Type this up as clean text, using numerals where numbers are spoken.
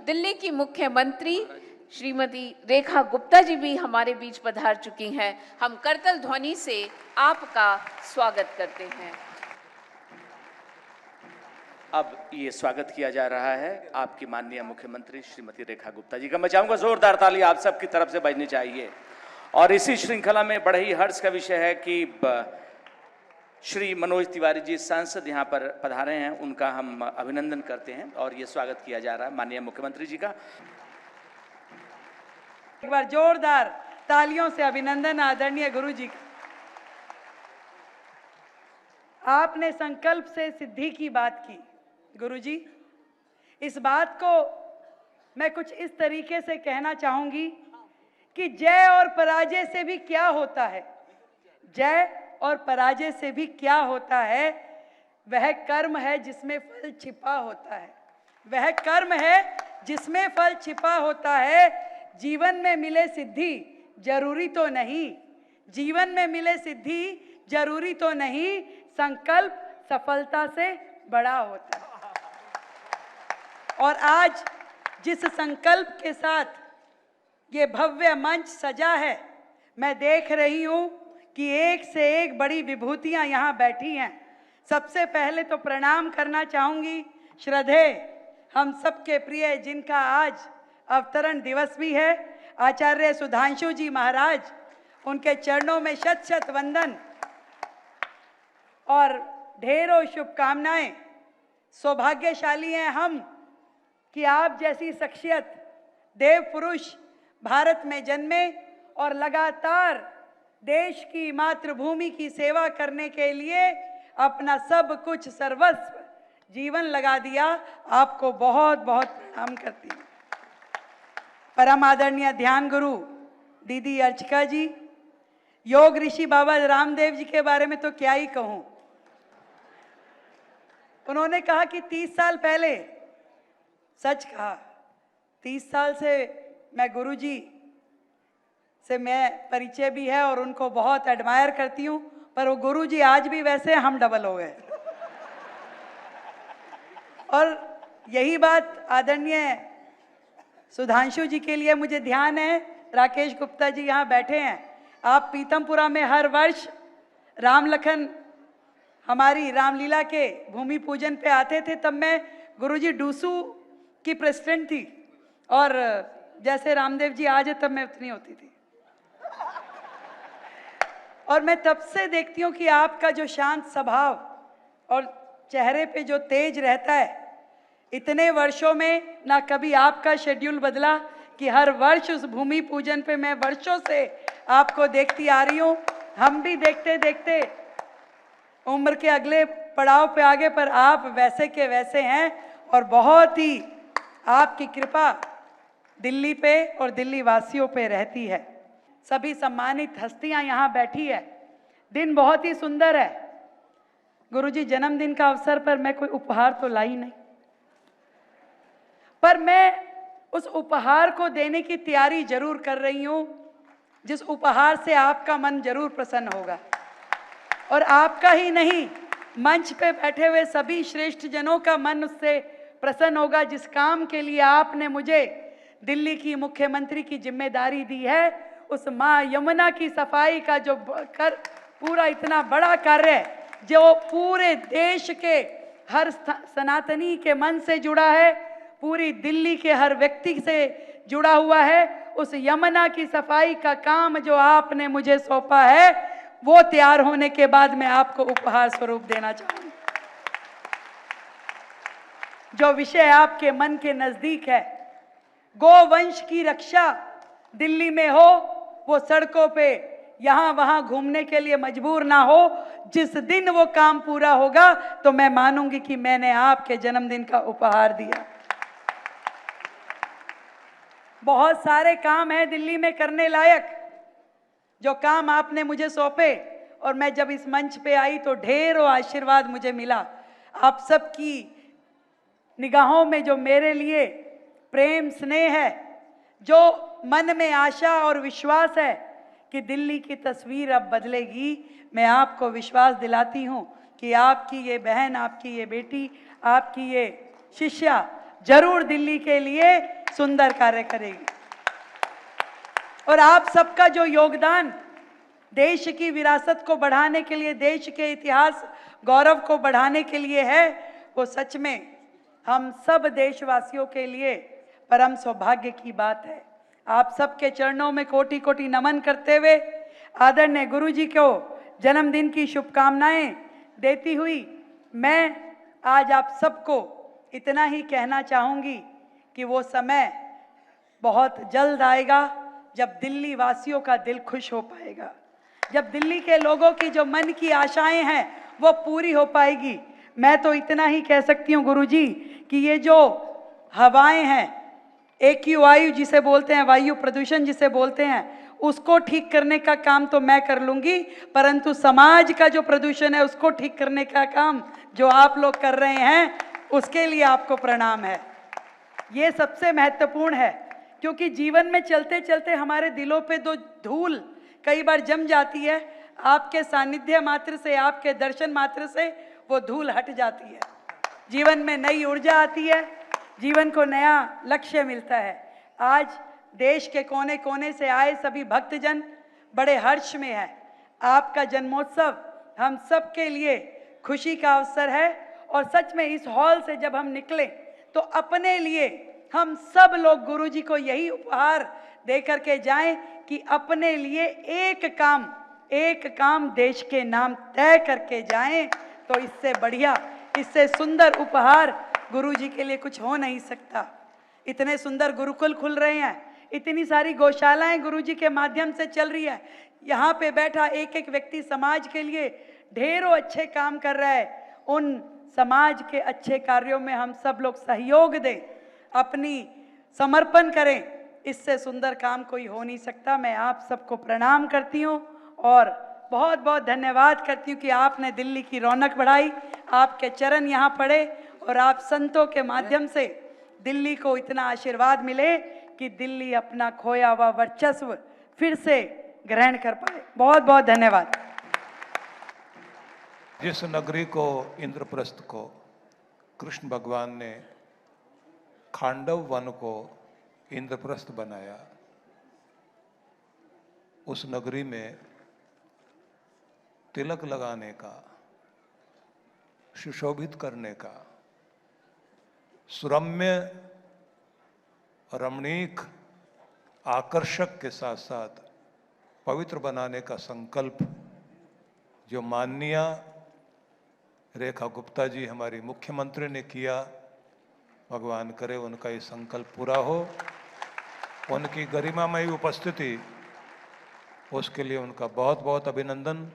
दिल्ली की मुख्यमंत्री श्रीमती रेखा गुप्ता जी भी हमारे बीच पधार चुकी हैं। हम करतल ध्वनि से आपका स्वागत करते हैं। अब ये स्वागत किया जा रहा है आपकी माननीय मुख्यमंत्री श्रीमती रेखा गुप्ता जी का। मैं चाहूंगा जोरदार ताली आप सबकी तरफ से बजनी चाहिए। और इसी श्रृंखला में बड़े ही हर्ष का विषय है कि श्री मनोज तिवारी जी सांसद यहाँ पर पधारे हैं, उनका हम अभिनंदन करते हैं और ये स्वागत किया जा रहा है माननीय मुख्यमंत्री जी का। एक बार जोरदार तालियों से अभिनंदन आदरणीय गुरु जी का। आपने संकल्प से सिद्धि की बात की गुरु जी। इस बात को मैं कुछ इस तरीके से कहना चाहूंगी कि जय और पराजय से भी क्या होता है, जय और पराजय से भी क्या होता है, वह कर्म है जिसमें फल छिपा होता है, वह कर्म है जिसमें फल छिपा होता है। जीवन में मिले सिद्धि जरूरी तो नहीं, जीवन में मिले सिद्धि जरूरी तो नहीं, संकल्प सफलता से बड़ा होता है। और आज जिस संकल्प के साथ ये भव्य मंच सजा है, मैं देख रही हूं कि एक से एक बड़ी विभूतियां यहाँ बैठी हैं। सबसे पहले तो प्रणाम करना चाहूंगी श्रद्धेय हम सबके प्रिय, जिनका आज अवतरण दिवस भी है, आचार्य सुधांशु जी महाराज। उनके चरणों में शत शत वंदन और ढेरों शुभकामनाएं। सौभाग्यशाली हैं हम कि आप जैसी शख्सियत देव पुरुष भारत में जन्मे और लगातार देश की मातृभूमि की सेवा करने के लिए अपना सब कुछ सर्वस्व जीवन लगा दिया। आपको बहुत बहुत प्रणाम करती हूँ। परम आदरणीय ध्यान गुरु दीदी अर्चिका जी, योग ऋषि बाबा रामदेव जी के बारे में तो क्या ही कहूँ। उन्होंने कहा कि 30 साल पहले, सच कहा, 30 साल से मैं गुरुजी से मैं परिचय भी है और उनको बहुत एडमायर करती हूँ, पर वो गुरुजी आज भी वैसे, हम डबल हो गए। और यही बात आदरणीय सुधांशु जी के लिए मुझे ध्यान है, राकेश गुप्ता जी यहाँ बैठे हैं। आप पीतमपुरा में हर वर्ष राम लखन हमारी रामलीला के भूमि पूजन पे आते थे, तब मैं गुरुजी डूसू की प्रेसिडेंट थी और जैसे रामदेव जी आज है तब मैं उतनी होती थी। और मैं तब से देखती हूँ कि आपका जो शांत स्वभाव और चेहरे पे जो तेज रहता है, इतने वर्षों में ना कभी आपका शेड्यूल बदला कि हर वर्ष उस भूमि पूजन पे मैं वर्षों से आपको देखती आ रही हूँ। हम भी देखते देखते उम्र के अगले पड़ाव पे आगे, पर आप वैसे के वैसे हैं और बहुत ही आपकी कृपा दिल्ली पे और दिल्ली वासियों पे रहती है। सभी सम्मानित हस्तियां यहाँ बैठी है। दिन बहुत ही सुंदर है। गुरुजी जन्मदिन का अवसर पर मैं कोई उपहार तो लाई नहीं, पर मैं उस उपहार को देने की तैयारी जरूर कर रही हूँ, जिस उपहार से आपका मन जरूर प्रसन्न होगा। और आपका ही नहीं, मंच पे बैठे हुए सभी श्रेष्ठ जनों का मन उससे प्रसन्न होगा। जिस काम के लिए आपने मुझे दिल्ली की मुख्यमंत्री की जिम्मेदारी दी है, उस माँ यमुना की सफाई का जो पूरा इतना बड़ा कार्य है, जो पूरे देश के हर सनातनी के मन से जुड़ा है, पूरी दिल्ली के हर व्यक्ति से जुड़ा हुआ है, उस यमुना की सफाई का काम जो आपने मुझे सौंपा है, वो तैयार होने के बाद मैं आपको उपहार स्वरूप देना चाहूंगी। जो विषय आपके मन के नजदीक है, गोवंश की रक्षा दिल्ली में हो, वो सड़कों पे यहां वहां घूमने के लिए मजबूर ना हो। जिस दिन वो काम पूरा होगा तो मैं मानूंगी कि मैंने आपके जन्मदिन का उपहार दिया। बहुत सारे काम है दिल्ली में करने लायक, जो काम आपने मुझे सौंपे, और मैं जब इस मंच पे आई तो ढेरों आशीर्वाद मुझे मिला। आप सबकी निगाहों में जो मेरे लिए प्रेम स्नेह है, जो मन में आशा और विश्वास है कि दिल्ली की तस्वीर अब बदलेगी, मैं आपको विश्वास दिलाती हूँ कि आपकी ये बहन, आपकी ये बेटी, आपकी ये शिष्या जरूर दिल्ली के लिए सुंदर कार्य करेगी। और आप सबका जो योगदान देश की विरासत को बढ़ाने के लिए, देश के इतिहास गौरव को बढ़ाने के लिए है, वो सच में हम सब देशवासियों के लिए परम सौभाग्य की बात है। आप सबके चरणों में कोटि कोटि नमन करते हुए आदरणीय गुरु जी को जन्मदिन की शुभकामनाएं देती हुई मैं आज आप सबको इतना ही कहना चाहूँगी कि वो समय बहुत जल्द आएगा जब दिल्ली वासियों का दिल खुश हो पाएगा, जब दिल्ली के लोगों की जो मन की आशाएं हैं वो पूरी हो पाएगी। मैं तो इतना ही कह सकती हूँ गुरुजी कि ये जो हवाएं हैं, AQI जिसे बोलते हैं, वायु प्रदूषण जिसे बोलते हैं, उसको ठीक करने का काम तो मैं कर लूँगी, परंतु समाज का जो प्रदूषण है उसको ठीक करने का काम जो आप लोग कर रहे हैं उसके लिए आपको प्रणाम है। ये सबसे महत्वपूर्ण है, क्योंकि जीवन में चलते चलते हमारे दिलों पे दो धूल कई बार जम जाती है। आपके सानिध्य मात्र से, आपके दर्शन मात्र से वो धूल हट जाती है, जीवन में नई ऊर्जा आती है, जीवन को नया लक्ष्य मिलता है। आज देश के कोने कोने से आए सभी भक्तजन बड़े हर्ष में है। आपका जन्मोत्सव हम सब के लिए खुशी का अवसर है और सच में इस हॉल से जब हम निकले तो अपने लिए हम सब लोग गुरुजी को यही उपहार दे करके जाएं कि अपने लिए एक काम देश के नाम तय करके जाएं। तो इससे बढ़िया, इससे सुंदर उपहार गुरुजी के लिए कुछ हो नहीं सकता। इतने सुंदर गुरुकुल खुल रहे हैं, इतनी सारी गौशालाएं गुरुजी के माध्यम से चल रही है, यहाँ पे बैठा एक एक व्यक्ति समाज के लिए ढेरों अच्छे काम कर रहा है। उन समाज के अच्छे कार्यों में हम सब लोग सहयोग दें, अपनी समर्पण करें, इससे सुंदर काम कोई हो नहीं सकता। मैं आप सबको प्रणाम करती हूँ और बहुत बहुत धन्यवाद करती हूँ कि आपने दिल्ली की रौनक बढ़ाई, आपके चरण यहाँ पड़े और आप संतों के माध्यम से दिल्ली को इतना आशीर्वाद मिले कि दिल्ली अपना खोया हुआ वर्चस्व फिर से ग्रहण कर पाए। बहुत बहुत धन्यवाद। जिस नगरी को, इंद्रप्रस्थ को कृष्ण भगवान ने खांडव वन को इंद्रप्रस्थ बनाया, उस नगरी में तिलक लगाने का, सुशोभित करने का, सुरम्य रमणीक आकर्षक के साथ साथ पवित्र बनाने का संकल्प जो माननीय रेखा गुप्ता जी हमारी मुख्यमंत्री ने किया, भगवान करे उनका ये संकल्प पूरा हो। उनकी गरिमामयी उपस्थिति, उसके लिए उनका बहुत बहुत अभिनंदन।